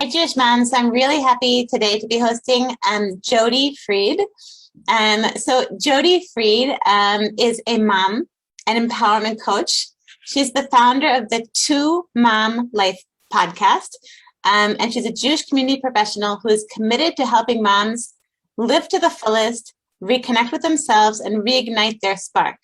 Hi, Jewish moms. I'm really happy today to be hosting Jodi Fried. So Jodi Fried is a mom, an empowerment coach. She's the founder of the Two Mom Life podcast, and she's a Jewish community professional who is committed to helping moms live to the fullest, reconnect with themselves, and reignite their spark.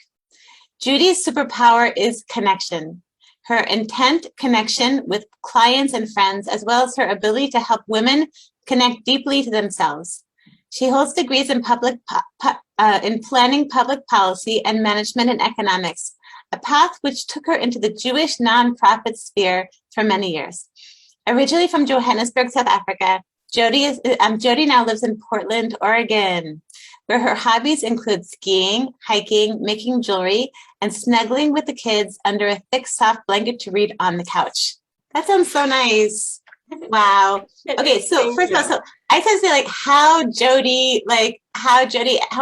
Jodi's superpower is connection. Her intent connection with clients and friends, as well as her ability to help women connect deeply to themselves. She holds degrees in in planning, public policy, and management and economics, a path which took her into the Jewish nonprofit sphere for many years. Originally from Johannesburg, South Africa, Jodi now lives in Portland, Oregon, where her hobbies include skiing, hiking, making jewelry, and snuggling with the kids under a thick, soft blanket to read on the couch. That sounds so nice. Wow. Okay, so first of all, so I said to say how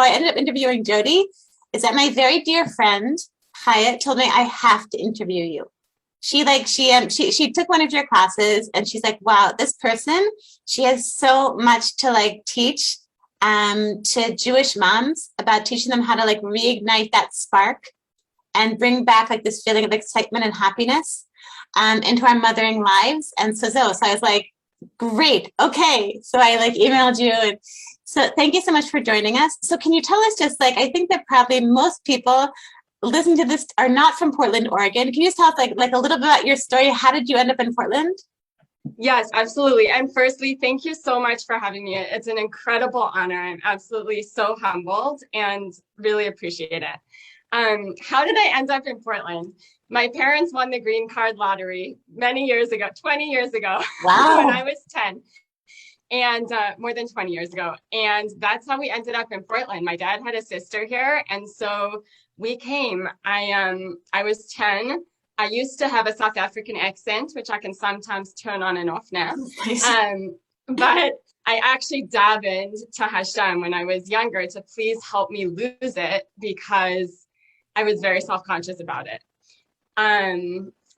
I ended up interviewing Jodi is that my very dear friend Hyatt told me I have to interview you. She took one of your classes and she's like, wow, this person, she has so much to teach to Jewish moms about teaching them how to reignite that spark and bring back this feeling of excitement and happiness into our mothering lives. And so I was like, great, okay. So I emailed you, and so thank you so much for joining us. So can you tell us I think that probably most people listening to this are not from Portland, Oregon. Can you just tell us a little bit about your story? How did you end up in Portland? Yes, absolutely. And firstly, thank you so much for having me. It's an incredible honor. I'm absolutely so humbled and really appreciate it. How did I end up in Portland? My parents won the green card lottery many years ago, 20 years ago, wow. when I was 10, and more than 20 years ago. And that's how we ended up in Portland. My dad had a sister here, and so we came. I was 10. I used to have a South African accent, which I can sometimes turn on and off now. But I actually davened to Hashem when I was younger to please help me lose it because I was very self-conscious about it.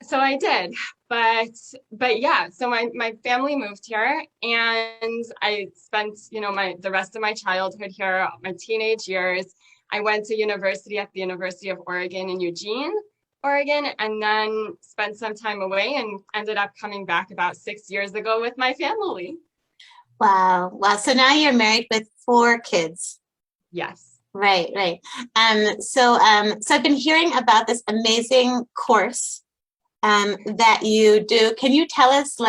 So I did, but yeah, so my family moved here and I spent, the rest of my childhood here, my teenage years. I went to university at the University of Oregon in Eugene, Oregon, and then spent some time away and ended up coming back about 6 years ago with my family. Wow. So now you're married with 4 kids. Yes. Right. So I've been hearing about this amazing course that you do. Can you tell us tell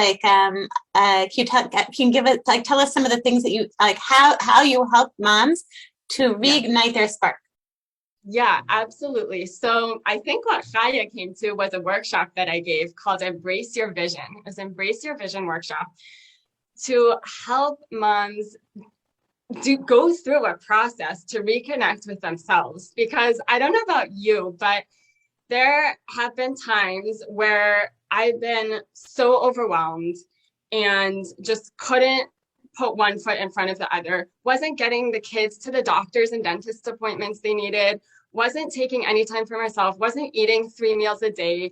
us some of the things that you how you help moms to reignite their spark? Yeah, absolutely. So I think what Chaya came to was a workshop that I gave called Embrace Your Vision. It was Embrace Your Vision workshop to help moms go through a process to reconnect with themselves. Because I don't know about you, but there have been times where I've been so overwhelmed and just couldn't put one foot in front of the other, wasn't getting the kids to the doctors and dentist appointments they needed, wasn't taking any time for myself, wasn't eating 3 meals a day,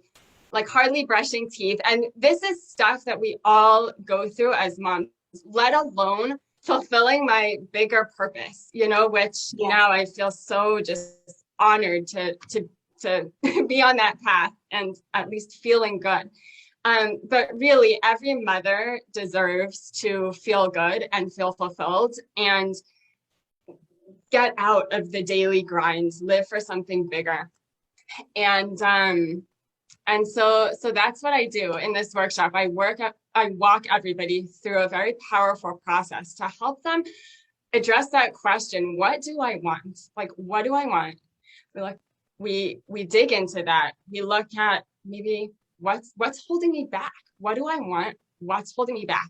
hardly brushing teeth. And this is stuff that we all go through as moms, let alone fulfilling my bigger purpose, which now I feel so just honored to be on that path and at least feeling good. But really, every mother deserves to feel good and feel fulfilled and get out of the daily grind, live for something bigger. And so that's what I do in this workshop. I walk everybody through a very powerful process to help them address that question. What do I want? What do I want? We dig into that. We look at maybe what's holding me back? What do I want? What's holding me back?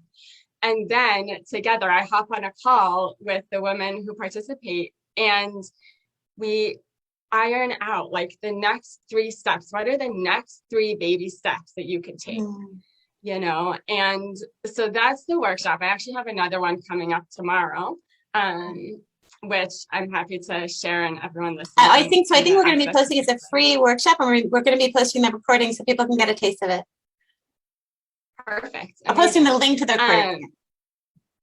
And then together I hop on a call with the women who participate and we iron out the next 3 steps. What are the next 3 baby steps that you could take? And so that's the workshop. I actually have another one coming up tomorrow. Which I'm happy to share and everyone listening. I think so. I think we're going to be posting, it's a free workshop and we're going to be posting the recording so people can get a taste of it. Perfect. I'll posting Amazing. the link to their course.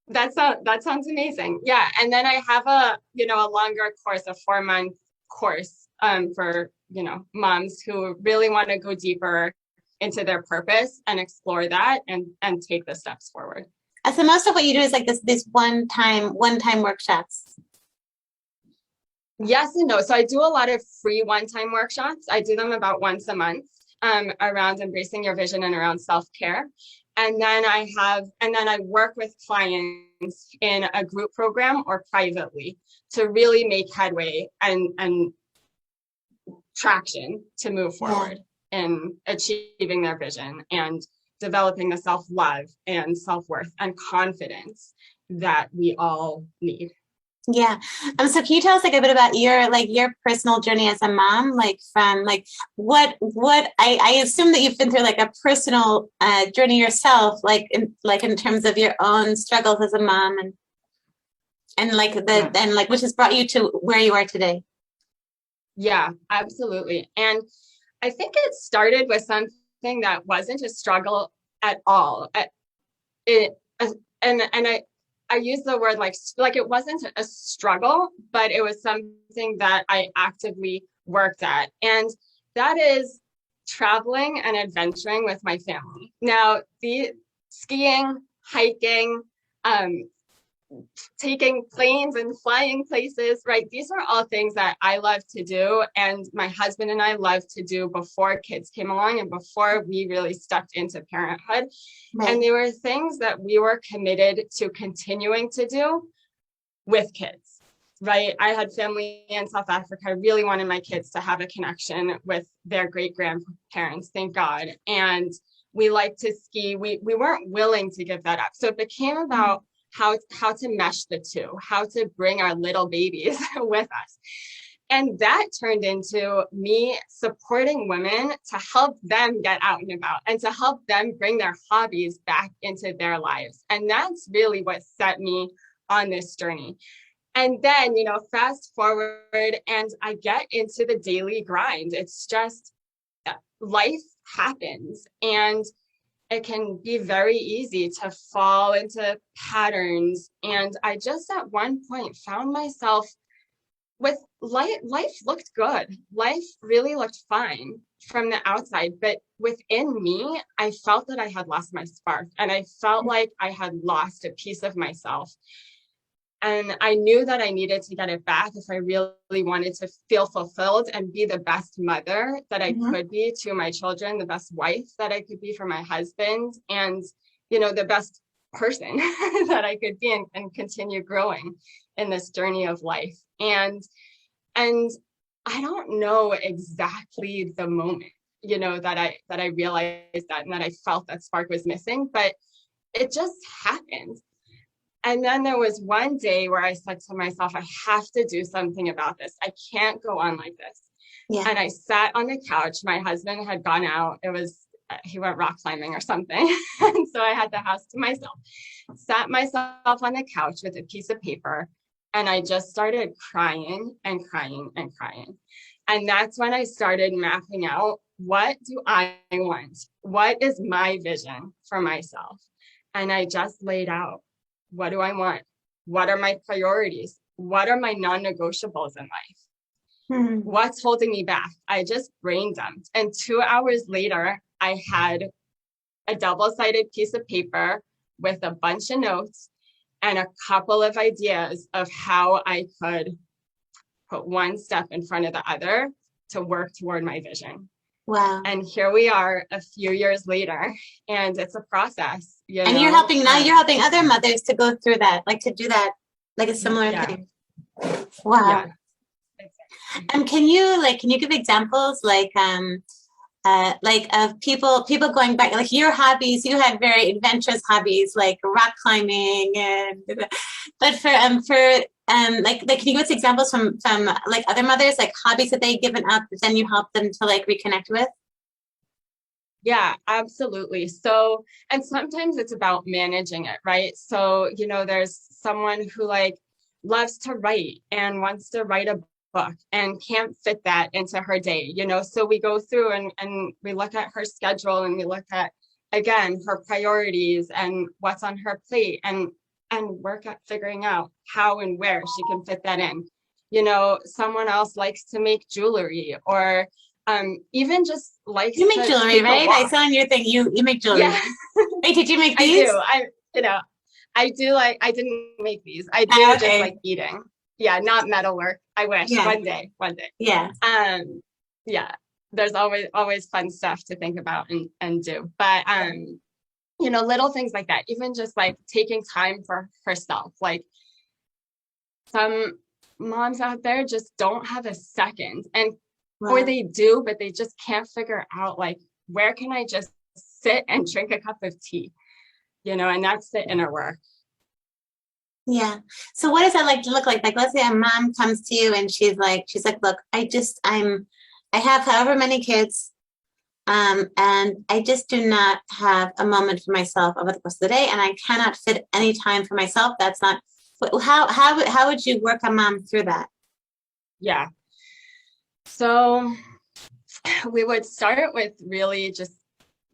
That sounds amazing. Yeah. And then I have a longer course, a 4-month course for, moms who really want to go deeper into their purpose and explore that and take the steps forward. So most of what you do is like this one-time workshops. Yes and no. So I do a lot of free one-time workshops. I do them about once a month around embracing your vision and around self-care. And then I work with clients in a group program or privately to really make headway and traction to move forward in achieving their vision and developing the self-love and self-worth and confidence that we all need. Yeah. So can you tell us like a bit about your personal journey as a mom, like from like what I assume that you've been through like a personal journey yourself, like in terms of your own struggles as a mom and which has brought you to where you are today. Yeah, absolutely. And I think it started with something that wasn't a struggle at all. I use the word like it wasn't a struggle, but it was something that I actively worked at. And that is traveling and adventuring with my family. Now, the skiing, hiking, taking planes and flying places, right? These are all things that I love to do. And my husband and I love to do before kids came along and before we really stepped into parenthood. Right. And they were things that we were committed to continuing to do with kids, right? I had family in South Africa. I really wanted my kids to have a connection with their great grandparents, thank God. And we like to ski. We weren't willing to give that up. So it became about how to mesh the two, how to bring our little babies with us. And that turned into me supporting women to help them get out and about and to help them bring their hobbies back into their lives. And that's really what set me on this journey. And then, fast forward and I get into the daily grind. It's just life happens. And it can be very easy to fall into patterns. And I just at one point found myself with life looked good. Life really looked fine from the outside, but within me, I felt that I had lost my spark and I felt like I had lost a piece of myself. And I knew that I needed to get it back if I really wanted to feel fulfilled and be the best mother that I could be to my children, the best wife that I could be for my husband, and, the best person that I could be and continue growing in this journey of life. And I don't know exactly the moment, that I realized that and that I felt that spark was missing, but it just happened. And then there was one day where I said to myself, I have to do something about this. I can't go on like this. Yeah. And I sat on the couch. My husband had gone out. He went rock climbing or something. And so I had the house to myself, sat myself on the couch with a piece of paper. And I just started crying and crying and crying. And that's when I started mapping out, what do I want? What is my vision for myself? And I just laid out, what do I want? What are my priorities? What are my non-negotiables in life? What's holding me back? I just brain dumped. And 2 hours later, I had a double-sided piece of paper with a bunch of notes and a couple of ideas of how I could put one step in front of the other to work toward my vision. Wow. And here we are a few years later, and it's a process. And you're helping other mothers to go through that, like to do that, like a similar thing. Wow. Yeah. Exactly. Can you give examples like of people going back, like your hobbies? You had very adventurous hobbies like rock climbing, but can you give us examples from like other mothers, like hobbies that they've given up, but then you help them to like reconnect with? Yeah, absolutely. So, and sometimes it's about managing it, right? So, there's someone who loves to write and wants to write a book and can't fit that into her day, so we go through and we look at her schedule and we look at again, her priorities and what's on her plate, and work at figuring out how and where she can fit that in. You know, someone else likes to make jewelry, or even just likes You make to jewelry, take a right? I walk. saw on your thing, you make jewelry. Yeah, Wait, did you make I these? do. You know, I do like, I didn't make these. I do Oh, just okay. like eating. Yeah, not metalwork. I wish Yeah. one day, one day. Yeah. Yeah, there's always fun stuff to think about and do. But you know, little things like that, even just like taking time for herself. Like some moms out there just don't have a second, and or Wow. they do, but they just can't figure out like, where can I just sit and drink a cup of tea, you know, and that's the inner work. Yeah. So what does that like to look like? Like, let's say a mom comes to you and she's like, look, I have however many kids, and I just do not have a moment for myself over the course of the day, and I cannot fit any time for myself. That's not, how would you work a mom through that? Yeah. So we would start with really just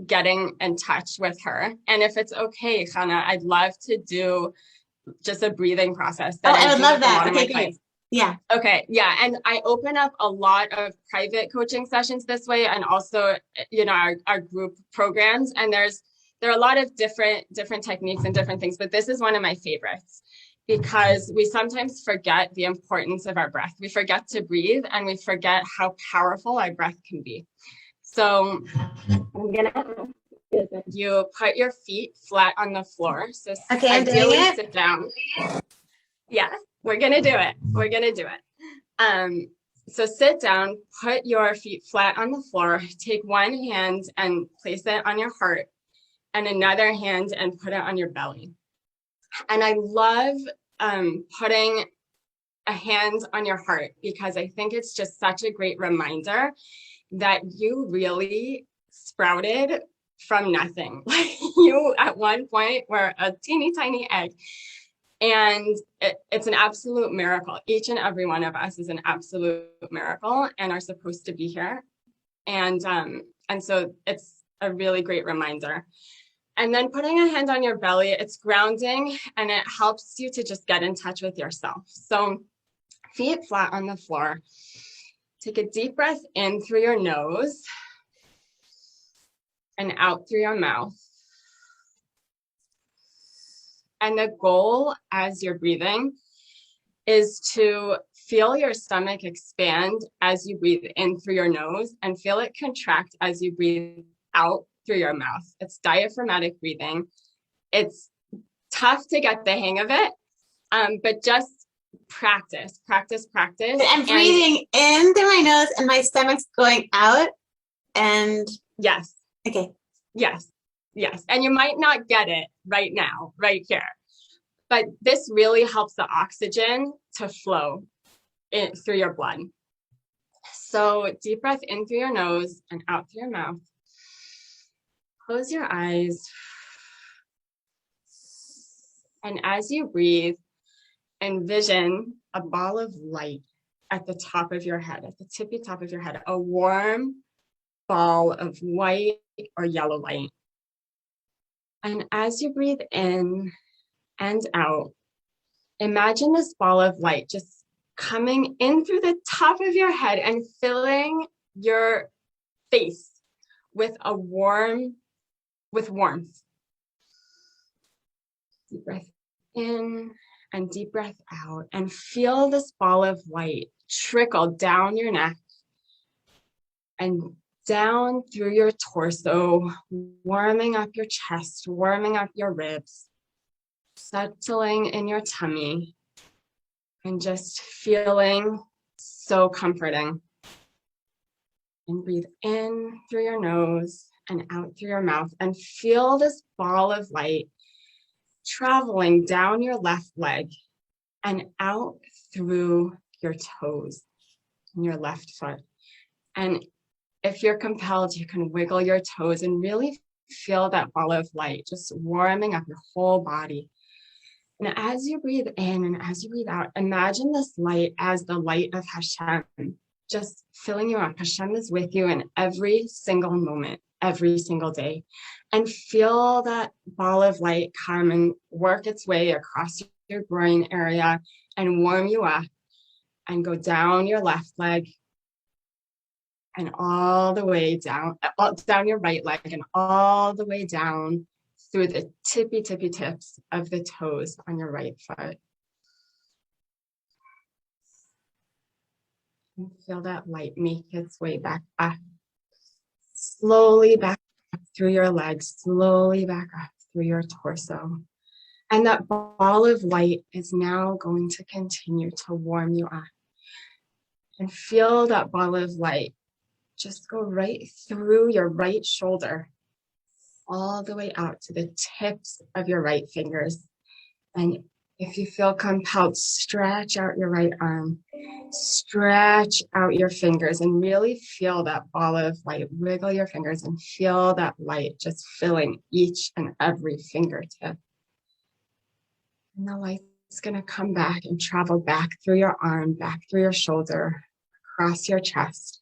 getting in touch with her. And if it's okay, Hannah, I'd love to do just a breathing process that I would do love with a that. lot of Okay, my great. clients. Yeah. Okay, yeah, and I open up a lot of private coaching sessions this way, and also, you know, our group programs. And there are a lot of different techniques and different things, but this is one of my favorites, because we sometimes forget the importance of our breath. We forget to breathe, and we forget how powerful our breath can be. So I'm gonna you put your feet flat on the floor. So Okay, I'm doing ideally it. sit down. Yeah, we're gonna do it. We're gonna do it. So sit down, put your feet flat on the floor, take one hand and place it on your heart, and another hand and put it on your belly. And I love putting a hand on your heart, because I think it's just such a great reminder that you really sprouted from nothing. Like, you at one point were a teeny tiny egg. And it's an absolute miracle. Each and every one of us is an absolute miracle and are supposed to be here. And so it's a really great reminder. And then putting a hand on your belly, it's grounding, and it helps you to just get in touch with yourself. So feet flat on the floor. Take a deep breath in through your nose and out through your mouth. And the goal as you're breathing is to feel your stomach expand as you breathe in through your nose, and feel it contract as you breathe out through your mouth. It's diaphragmatic breathing. It's tough to get the hang of it, but just practice. I'm breathing in through my nose and my stomach's going out. And yes. Okay. Yes. And you might not get it right now, right here, but this really helps the oxygen to flow through your blood. So deep breath in through your nose and out through your mouth. Close your eyes. And as you breathe, envision a ball of light at the top of your head, at the tippy top of your head, a warm ball of white or yellow light. And as you breathe in and out, imagine this ball of light just coming in through the top of your head and filling your face with warmth. Deep breath in and deep breath out, and feel this ball of light trickle down your neck and down through your torso, warming up your chest, warming up your ribs, settling in your tummy, and just feeling so comforting. And breathe in through your nose and out through your mouth, and feel this ball of light traveling down your left leg and out through your toes and your left foot. And if you're compelled, you can wiggle your toes and really feel that ball of light just warming up your whole body. And as you breathe in and as you breathe out, imagine this light as the light of Hashem, just filling you up. Hashem is with you in every single moment. every single day. And feel that ball of light come and work its way across your groin area and warm you up, and go down your left leg and all the way down, down your right leg and all the way down through the tippy tips of the toes on your right foot. And feel that light make its way back up, slowly back up through your legs, slowly back up through your torso. And that ball of light is now going to continue to warm you up. And feel that ball of light just go right through your right shoulder, all the way out to the tips of your right fingers. And if you feel compelled, stretch out your right arm, stretch out your fingers, and really feel that ball of light. Wiggle your fingers and feel that light just filling each and every fingertip. And the light's going to come back and travel back through your arm, back through your shoulder, across your chest,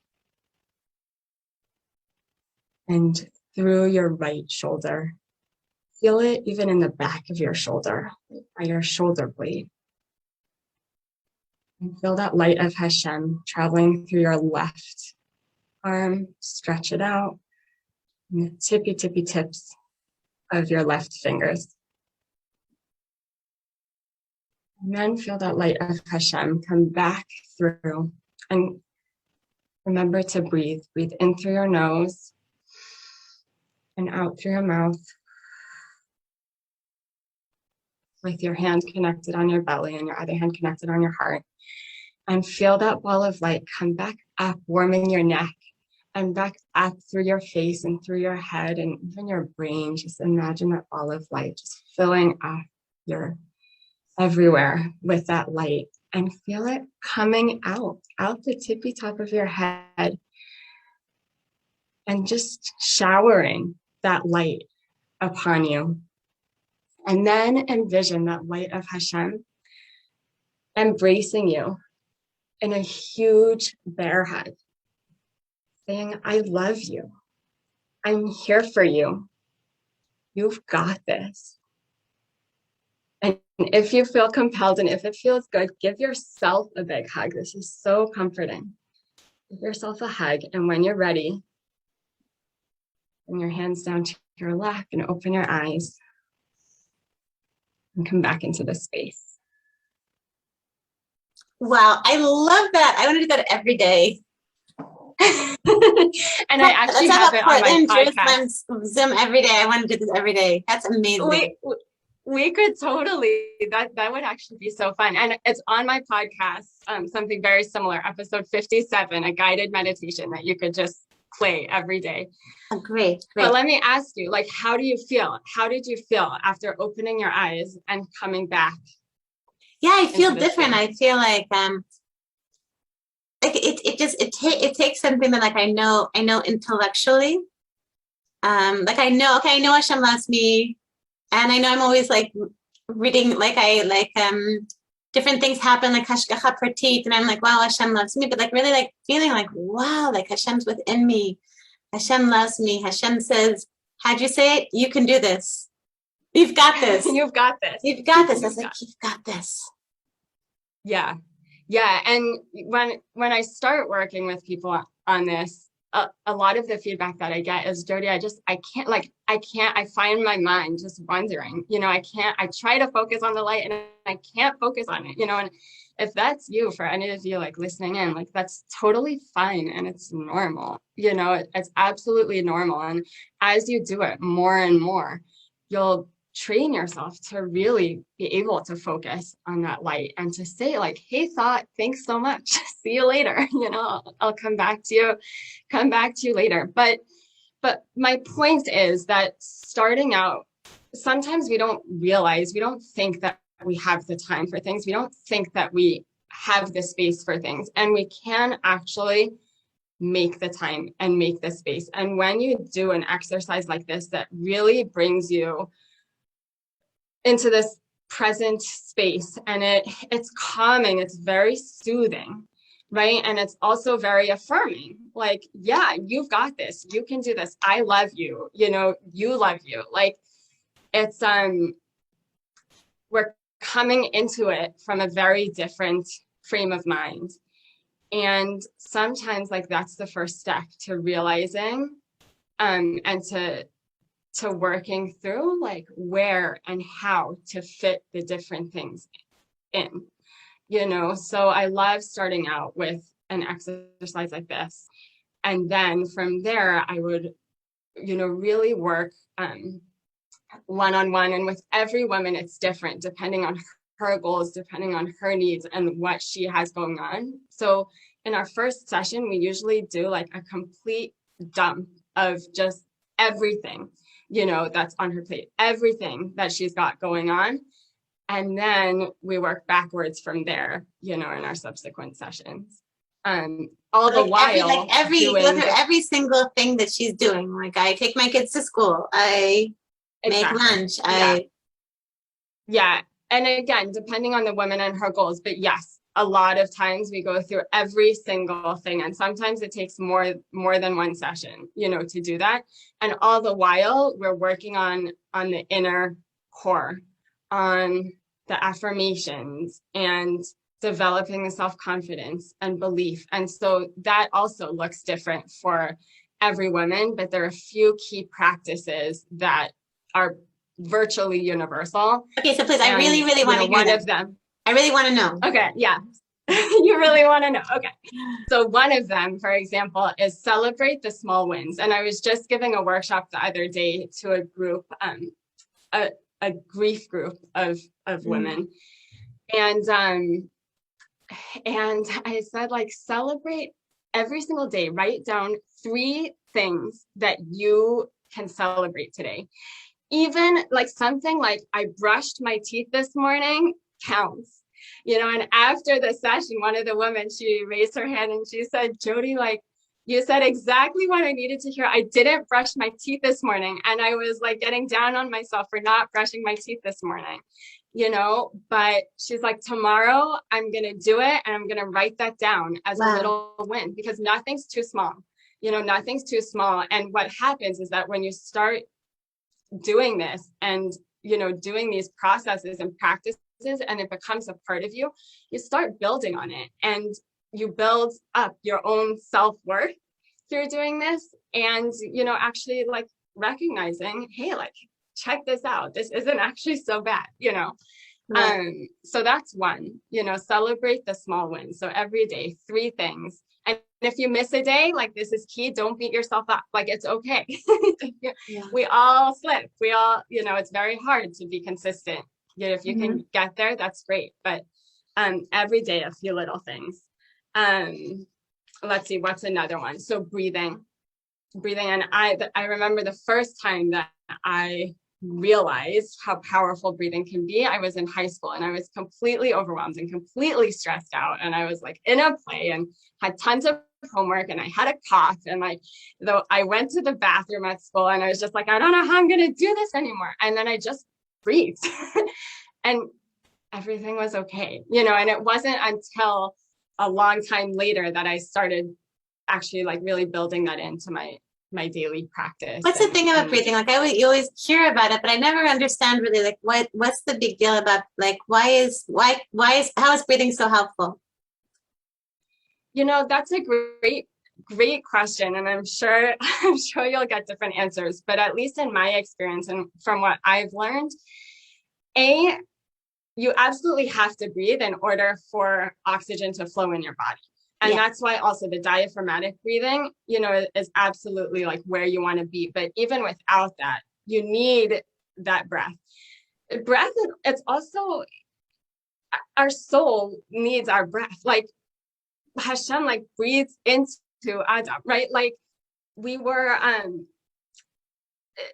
and through your right shoulder. Feel it even in the back of your shoulder, by your shoulder blade. And feel that light of Hashem traveling through your left arm. Stretch it out. And the tippy tips of your left fingers. And then feel that light of Hashem come back through. And remember to breathe. Breathe in through your nose and out through your mouth, with your hand connected on your belly and your other hand connected on your heart. And feel that ball of light come back up, warming your neck, and back up through your face and through your head and even your brain. Just imagine that ball of light just filling up your everywhere with that light, and feel it coming out the tippy top of your head, and just showering that light upon you. And then envision that light of Hashem embracing you in a huge bear hug, saying, I love you. I'm here for you. You've got this. And if you feel compelled and if it feels good, give yourself a big hug. This is so comforting. Give yourself a hug. And when you're ready, bring your hands down to your lap and open your eyes and come back into the space. Wow, I love that. I want to do that every day. And I actually have it on my podcast. Zoom every day. I want to do this every day. That's amazing. We could totally, that would actually be so fun. And it's on my podcast, something very similar, episode 57, a guided meditation that you could just play every day. Oh, great. But let me ask you, like, how do you feel? How did you feel after opening your eyes and coming back? Yeah, I feel different. I feel like it takes something that like I know intellectually. Like I know Hashem loves me, and I know I'm always like reading, like different things happen, like hashgacha pratit, and I'm like, wow, Hashem loves me, but like really like feeling like, wow, like Hashem's within me. Hashem loves me. Hashem says, how'd you say it? You can do this. You've got this. You've got this. You've got this. I was like, you've got this. Yeah. Yeah. And when I start working with people on this, a lot of the feedback that I get is, Jodi, I find my mind just wandering, I try to focus on the light and I can't focus on it, and if that's you, for any of you like listening in, like that's totally fine. And it's normal, it's absolutely normal. And as you do it more and more, you'll train yourself to really be able to focus on that light and to say like, hey, thought, thanks so much. See you later. I'll come back to you later. But my point is that starting out, sometimes we don't think that we have the time for things. We don't think that we have the space for things, and we can actually make the time and make the space. And when you do an exercise like this, that really brings you into this present space, and it's calming, it's very soothing. right? And it's also very affirming. Like, yeah, you've got this. You can do this. I love you. You know, you love you. Like, it's we're coming into it from a very different frame of mind. And sometimes like that's the first step to realizing and to working through like where and how to fit the different things in, you know. So I love starting out with an exercise like this. And then from there, I would, you know, really work one-on-one. And with every woman, it's different depending on her goals, depending on her needs and what she has going on. So in our first session, we usually do like a complete dump of just everything, you know, that's on her plate, everything that she's got going on. And then we work backwards from there, you know, in our subsequent sessions. All the while you go through every single thing that she's doing. Like I take my kids to school, I make lunch, yeah. And again, depending on the woman and her goals, but yes, a lot of times we go through every single thing, and sometimes it takes more than one session, you know, to do that. And all the while we're working on the inner core, on the affirmations and developing the self-confidence and belief. And so that also looks different for every woman, but there are a few key practices that are virtually universal. Okay, so please, I really want to hear one of them. I really want to know. Okay, yeah. You really want to know. Okay. So one of them, for example, is celebrate the small wins. And I was just giving a workshop the other day to a group, a grief group of women. And I said, like, celebrate every single day. Write down 3 things that you can celebrate today. Even like something like I brushed my teeth this morning counts, you know. And after the session, one of the women, she raised her hand and she said, Jodi, like you said exactly what I needed to hear. I didn't brush my teeth this morning. And I was like getting down on myself for not brushing my teeth this morning, you know. But she's like, tomorrow I'm going to do it. And I'm going to write that down as a little win, because nothing's too small, you know, nothing's too small. And what happens is that when you start doing this and, you know, doing these processes and practices, and it becomes a part of you, you start building on it and you build up your own self-worth through doing this. And, you know, actually like recognizing, hey, like, check this out. This isn't actually so bad, you know? So that's one, you know, celebrate the small wins. So every day, 3 things. And if you miss a day, like this is key, don't beat yourself up. Like it's okay. We all slip. We all, you know, it's very hard to be consistent. You know, if you can get there, that's great. But every day, a few little things. Let's see, what's another one? So breathing. And I remember the first time that I realized how powerful breathing can be. I was in high school and I was completely overwhelmed and completely stressed out. And I was like in a play and had tons of homework and I had a cough. And like, though I went to the bathroom at school and I was just like, I don't know how I'm going to do this anymore. And then I just breathed and everything was okay, you know. And it wasn't until a long time later that I started actually like really building that into my daily practice. What's the thing about breathing? Like you always hear about it, but I never understand really like what's the big deal about like how is breathing so helpful? You know, that's a great question. And I'm sure you'll get different answers, but at least in my experience and from what I've learned, you absolutely have to breathe in order for oxygen to flow in your body. And that's why also the diaphragmatic breathing, you know, is absolutely like where you want to be. But even without that, you need that breath. It's also, our soul needs our breath. Like Hashem, like breathes into Adam, right? Like we were,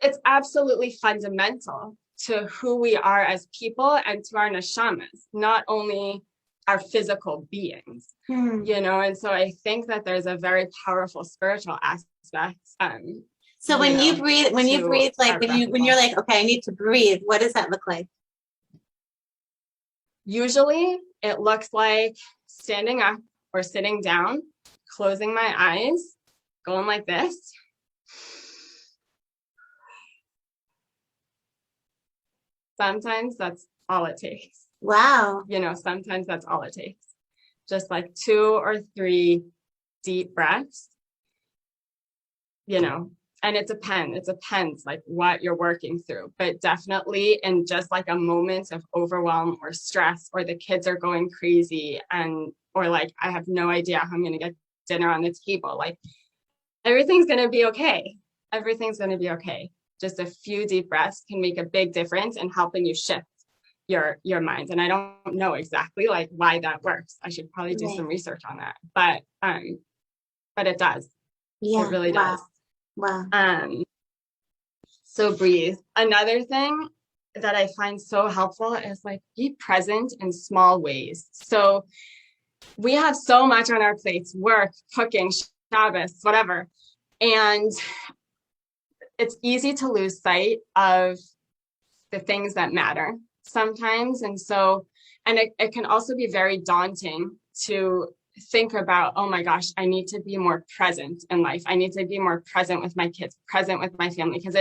it's absolutely fundamental to who we are as people and to our neshamas, not only our physical beings, you know. And so I think that there's a very powerful spiritual aspect. So when you breathe, like when you're like, okay, I need to breathe, what does that look like? Usually it looks like standing up or sitting down, closing my eyes, going like this. Sometimes that's all it takes. Wow. Sometimes that's all it takes. Just like 2 or 3 deep breaths, and it depends like what you're working through, but definitely in just like a moment of overwhelm or stress, or the kids are going crazy or like, I have no idea how I'm going to get dinner on the table. Like everything's going to be okay. Everything's going to be okay. Just a few deep breaths can make a big difference in helping you shift your mind. And I don't know exactly like why that works. I should probably do some research on that, but it does. Yeah. It really does. Wow. So breathe. Another thing that I find so helpful is like be present in small ways. So we have so much on our plates, work, cooking, Shabbos, whatever. And it's easy to lose sight of the things that matter sometimes. And it can also be very daunting to think about, oh my gosh, I need to be more present in life. I need to be more present with my kids, present with my family, because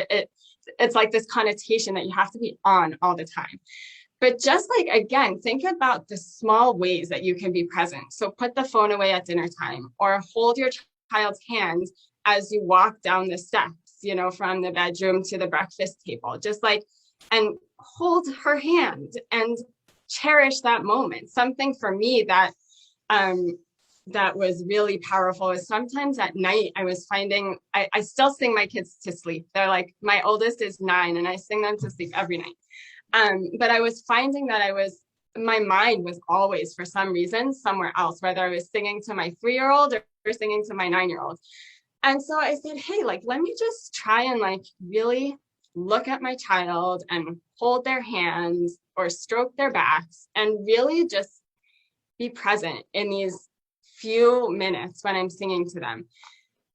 it's like this connotation that you have to be on all the time. But just like, again, think about the small ways that you can be present. So put the phone away at dinner time, or hold your child's hand as you walk down the steps, from the bedroom to the breakfast table, just like, and hold her hand and cherish that moment. Something for me that was really powerful is sometimes at night I was finding, I still sing my kids to sleep. They're like, my oldest is 9 and I sing them to sleep every night. But I was finding that my mind was always, for some reason, somewhere else, whether I was singing to my 3-year-old or singing to my 9-year-old. And so I said, hey, like, let me just try and like really look at my child and hold their hands or stroke their backs and really just be present in these few minutes when I'm singing to them.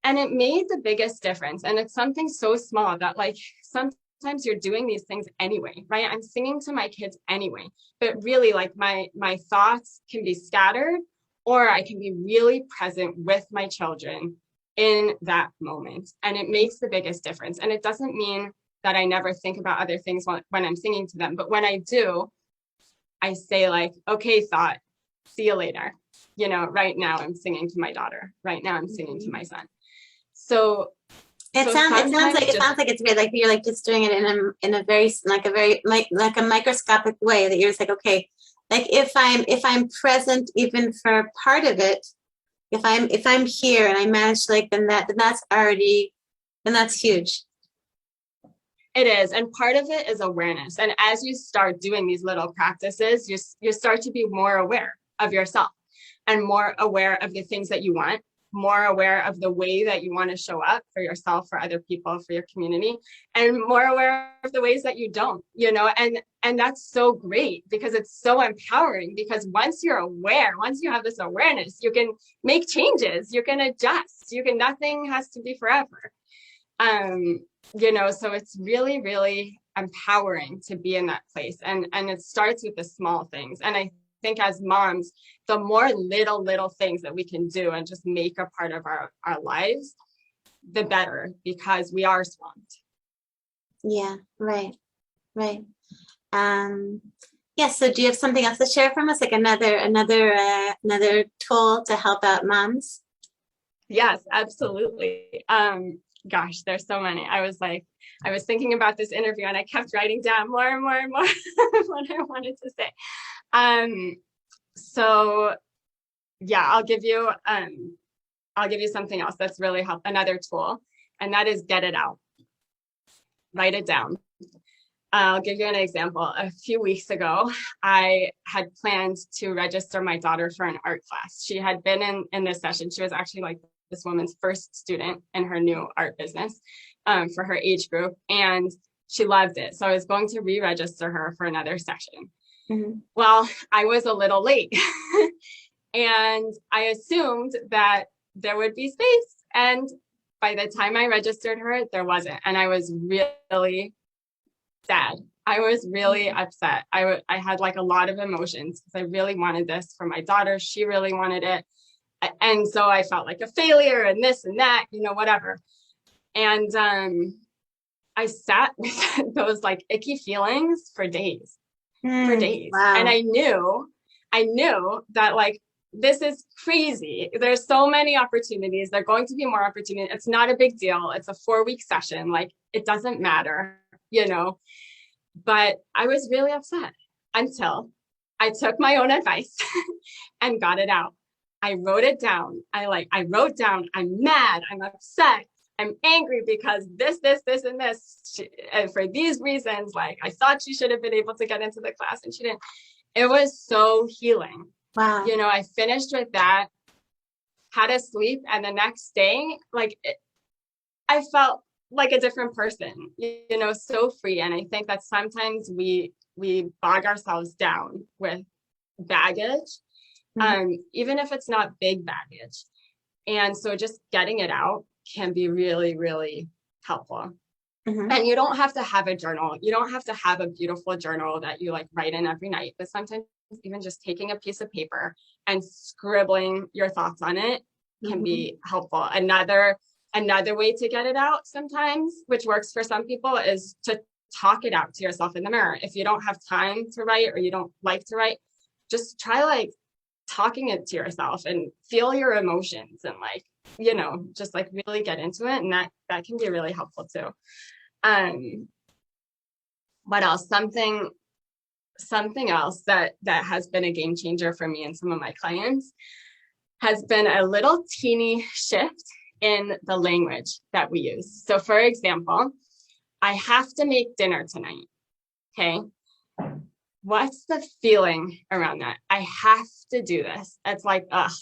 And it made the biggest difference. And it's something so small that like sometimes you're doing these things anyway, right? I'm singing to my kids anyway, but really like my thoughts can be scattered, or I can be really present with my children in that moment. And it makes the biggest difference. And it doesn't mean that I never think about other things when I'm singing to them. But when I do, I say like, okay, thought, see you later. Right now I'm singing to my daughter. Right now I'm singing to my son. So it sounds like it's weird. Like you're like just doing it in a very like a microscopic way, that you're just like, okay, like if I'm present even for part of it, if I'm here and I manage like then that's huge. It is. And part of it is awareness. And as you start doing these little practices, you start to be more aware of yourself and more aware of the things that you want, more aware of the way that you want to show up for yourself, for other people, for your community, and more aware of the ways that you don't, and that's so great because it's so empowering, because once you're aware, once you have this awareness, you can make changes, you can adjust, nothing has to be forever. So it's really, really empowering to be in that place. And it starts with the small things. And I think as moms, the more little things that we can do and just make a part of our lives, the better, because we are swamped. Yeah, right. Yeah, so do you have something else to share from us? Like another tool to help out moms? Yes, absolutely. Gosh, there's so many. I was thinking about this interview and I kept writing down more and more and more what I wanted to say. So yeah, I'll give you something else that's really helped, another tool, and that is get it out. Write it down. I'll give you an example. A few weeks ago, I had planned to register my daughter for an art class. She had been in this session. She was actually like this woman's first student in her new art business for her age group. And she loved it. So I was going to re-register her for another session. Mm-hmm. Well, I was a little late and I assumed that there would be space. And by the time I registered her, there wasn't. And I was really sad. I was really upset. I had like a lot of emotions because I really wanted this for my daughter. She really wanted it. And so I felt like a failure and this and that, whatever. And I sat with those like icky feelings for days, Wow. And I knew that like, this is crazy. There's so many opportunities. There are going to be more opportunities. It's not a big deal. It's a 4-week session. Like, it doesn't matter, but I was really upset until I took my own advice and got it out. I wrote it down. I wrote down, I'm mad, I'm upset, I'm angry because this, and this, and for these reasons, like, I thought she should have been able to get into the class and she didn't. It was so healing. Wow. I finished with that, had a sleep, and the next day, like, I felt like a different person, so free. And I think that sometimes we bog ourselves down with baggage, even if it's not big baggage. And so just getting it out can be really, really helpful. And you don't have to have a journal. You don't have to have a beautiful journal that you like write in every night, but sometimes even just taking a piece of paper and scribbling your thoughts on it can be helpful. Another way to get it out sometimes, which works for some people, is to talk it out to yourself in the mirror. If you don't have time to write or you don't like to write, just try like talking it to yourself and feel your emotions and like, just like really get into it. And that can be really helpful too. What else? Something else that has been a game changer for me and some of my clients has been a little teeny shift in the language that we use. So for example, I have to make dinner tonight. Okay. What's the feeling around that? I have to do this. It's like, ugh.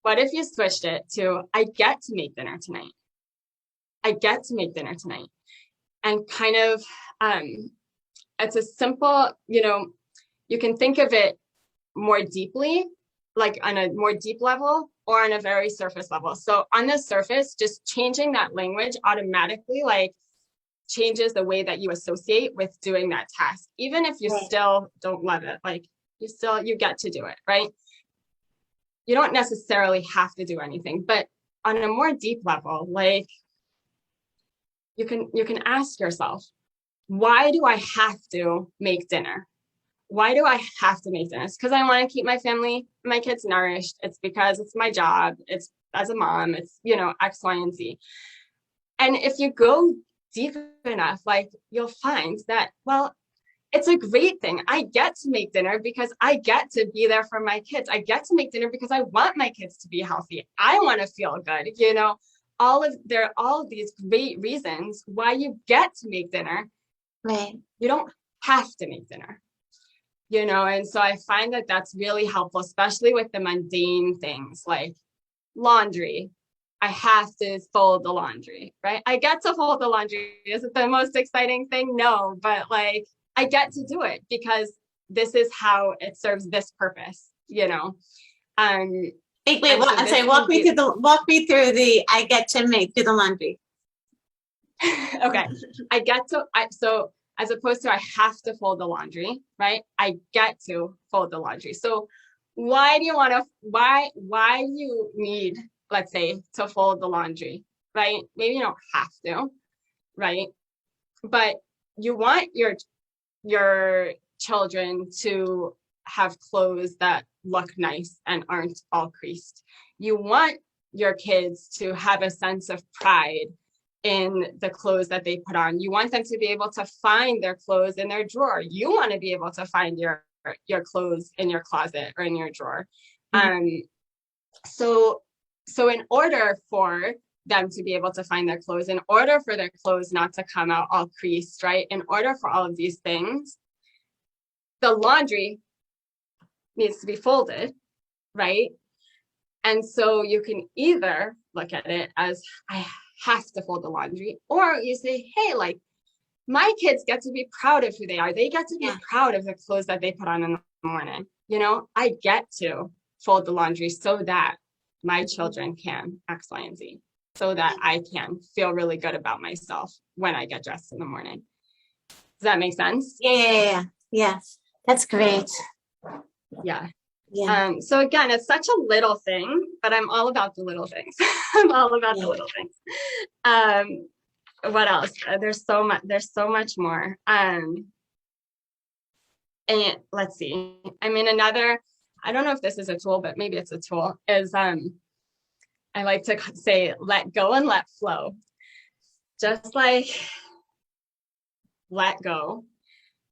What if you switched it to, I get to make dinner tonight. I get to make dinner tonight. And kind of, it's a simple, you can think of it more deeply, like on a more deep level or on a very surface level. So on the surface, just changing that language automatically, like, changes the way that you associate with doing that task. Even if you still don't love it, like, you get to do it, right? You don't necessarily have to do anything, but on a more deep level, like, you can ask yourself, why do I have to make dinner? Why do I have to make dinner? It's because I want to keep my family, my kids nourished. It's because it's my job. It's as a mom, it's, X, Y, and Z. And if you go deep enough, like, you'll find that, well, it's a great thing. I get to make dinner because I get to be there for my kids. I get to make dinner because I want my kids to be healthy. I want to feel good, there are all of these great reasons why you get to make dinner. Right. You don't have to make dinner, and so I find that that's really helpful, especially with the mundane things like laundry. I have to fold the laundry, right? I get to fold the laundry. Is it the most exciting thing? No, but like, I get to do it because this is how it serves this purpose, Wait, walk me through the I get to do the laundry. Okay. So as opposed to I have to fold the laundry, right? I get to fold the laundry. So why do you need, let's say, to fold the laundry, right? Maybe you don't have to, right? But you want your children to have clothes that look nice and aren't all creased. You want your kids to have a sense of pride in the clothes that they put on. You want them to be able to find their clothes in their drawer. You want to be able to find your clothes in your closet or in your drawer. So in order for them to be able to find their clothes, in order for their clothes not to come out all creased, right? In order for all of these things, the laundry needs to be folded, right? And so you can either look at it as I have to fold the laundry, or you say, hey, like, my kids get to be proud of who they are. They get to be proud of the clothes that they put on in the morning. I get to fold the laundry so that my children can X, Y, and Z, so that I can feel really good about myself when I get dressed in the morning. Does that make sense? Yeah. Yes. That's great. Yeah. Yeah. So again, it's such a little thing, but I'm all about the little things. I'm all about the Yeah. little things. What else? There's so much more. And let's see. I mean, I don't know if this is a tool, but maybe it's a tool, is I like to say, let go and let flow. Just like let go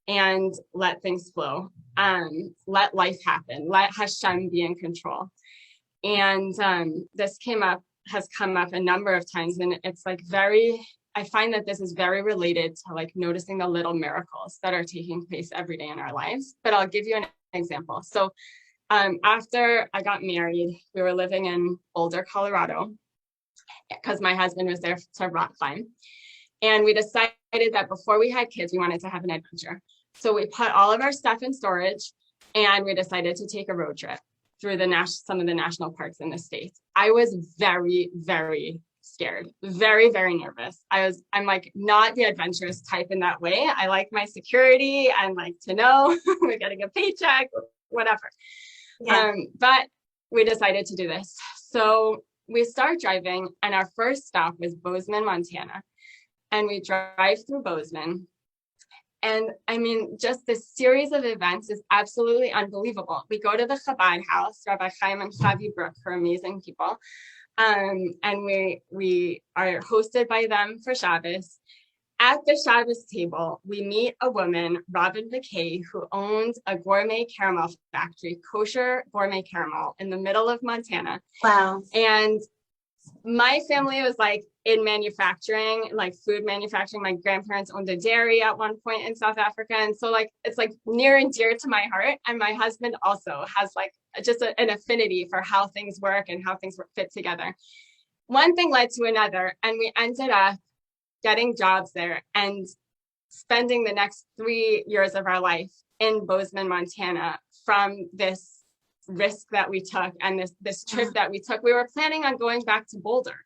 and let things flow. Let life happen. Let Hashem be in control. And this has come up a number of times, and it's like I find that this is very related to like noticing the little miracles that are taking place every day in our lives. But I'll give you an example. So after I got married, we were living in Boulder, Colorado, because my husband was there to rock climb. And we decided that before we had kids, we wanted to have an adventure. So we put all of our stuff in storage, and we decided to take a road trip through some of the national parks in the States. I was very, very scared, very, very nervous. I'm like not the adventurous type in that way. I like my security. I like to know we're getting a paycheck, whatever. Yeah. But we decided to do this. So we start driving, and our first stop was Bozeman, Montana. And we drive through Bozeman. And I mean, just this series of events is absolutely unbelievable. We go to the Chabad house, Rabbi Chaim and Chavi Brook, who are amazing people. And we are hosted by them for Shabbos. At the Shabbos table, we meet a woman, Robin McKay, who owns a gourmet caramel factory, kosher gourmet caramel in the middle of Montana. Wow. And my family was like in manufacturing, like food manufacturing. My grandparents owned a dairy at one point in South Africa. And so like, it's like near and dear to my heart. And my husband also has like just an affinity for how things work and how things fit together. One thing led to another, and we ended up getting jobs there and spending the next 3 years of our life in Bozeman, Montana, from this risk that we took and this trip that we took. We were planning on going back to Boulder,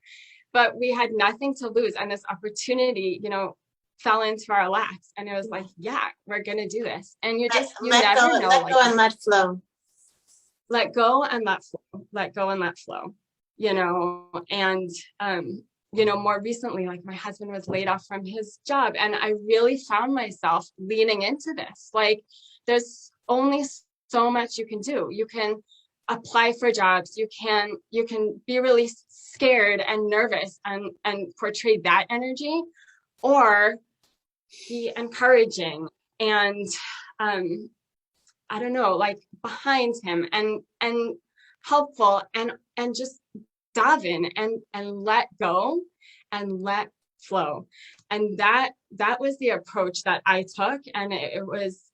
but we had nothing to lose, and this opportunity, fell into our laps, and it was like, yeah, we're gonna do this. And you never know. Let go and let flow. Let go and let flow. Let go and let flow. And more recently, like my husband was laid off from his job, and I really found myself leaning into this. Like, there's only so much you can do. You can apply for jobs. You can be really scared and nervous and portray that energy, or be encouraging and I don't know, like behind him and helpful and just dive in and let go and let flow. And that was the approach that I took, and it was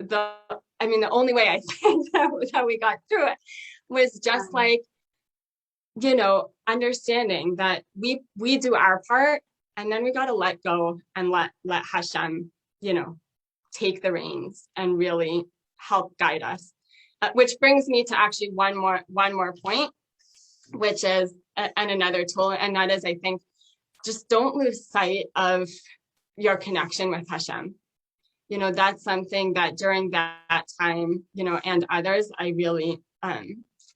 the only way I think that we got through it was just like, understanding that we do our part, and then we got to let go and let Hashem, take the reins and really help guide us. Which brings me to actually one more point, which is and another tool, and that is, I think, just don't lose sight of your connection with Hashem. That's something that during that time, and others, I really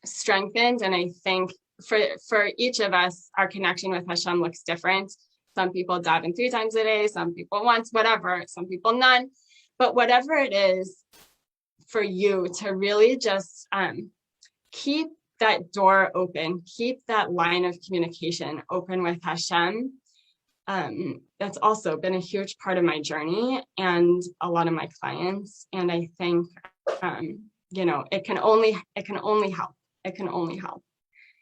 strengthened. And I think for each of us, our connection with Hashem looks different. Some people daven 3 times a day, some people once, whatever, some people none. But whatever it is for you, to really just keep that door open, keep that line of communication open with Hashem. That's also been a huge part of my journey and a lot of my clients. And I think, it can only help. It can only help.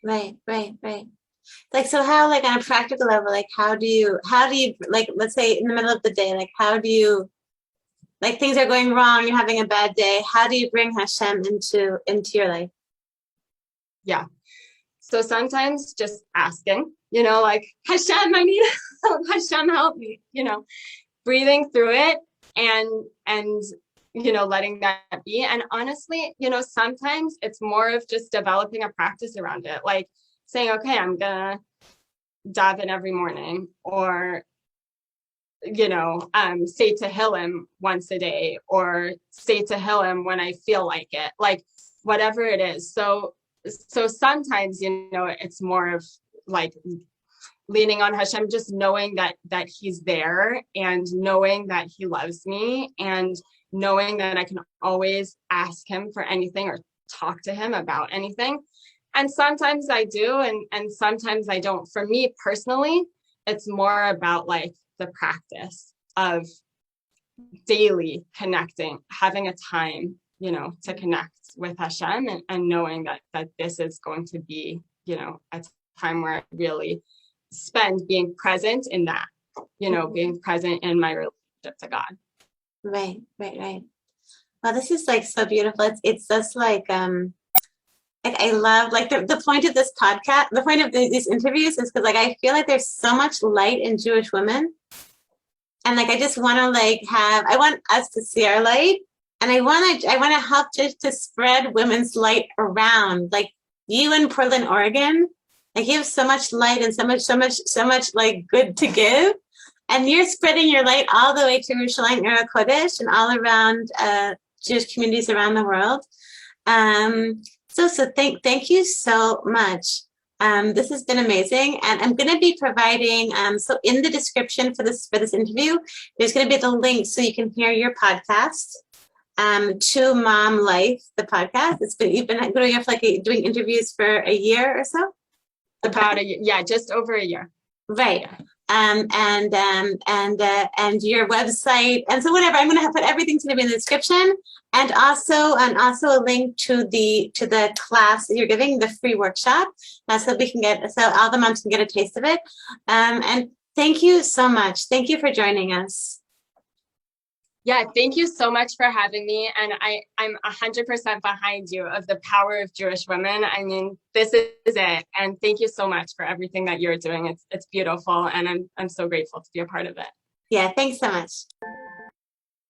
Right. Like, so how, like on a practical level, like how do you, like, let's say in the middle of the day, like how do you, like things are going wrong, you're having a bad day, how do you bring Hashem into your life? Yeah. So sometimes just asking, like, Hashem, I need help. Hashem, help me, breathing through it and letting that be. And honestly, sometimes it's more of just developing a practice around it. Like saying, okay, I'm gonna daven every morning, or say Tehillim once a day, or say Tehillim when I feel like it, like whatever it is. So sometimes, it's more of like leaning on Hashem, just knowing that he's there, and knowing that he loves me, and knowing that I can always ask him for anything or talk to him about anything. And sometimes I do, and sometimes I don't. For me personally, it's more about like the practice of daily connecting, having a time, to connect with Hashem, and knowing that this is going to be, a time where I really spend being present in that, being present in my relationship to God. Right. Well, this is like so beautiful. It's just like I love like the point of this podcast, the point of these interviews is because like I feel like there's so much light in Jewish women, and like I just want to I want us to see our light, and I want to help to spread women's light around. Like you in Portland, Oregon, like you have so much light and so much like good to give, and you're spreading your light all the way to Yerushalayim, Yer Kodesh, and all around Jewish communities around the world. So thank you so much. This has been amazing, and I'm going to be providing. So in the description for this interview, there's going to be the link so you can hear your podcast. To Mom Life, the podcast. You've been doing it for doing interviews for a year or so. About a year, yeah, just over a year. Right. Yeah. And your website, and so whatever. I'm going to put everything to be in the description, and also a link to the class that you're giving, the free workshop, so all the moms can get a taste of it. And thank you so much. Thank you for joining us. Yeah, thank you so much for having me. And I'm 100% behind you of the power of Jewish women. I mean, this is it. And thank you so much for everything that you're doing. It's beautiful. And I'm so grateful to be a part of it. Yeah, thanks so much.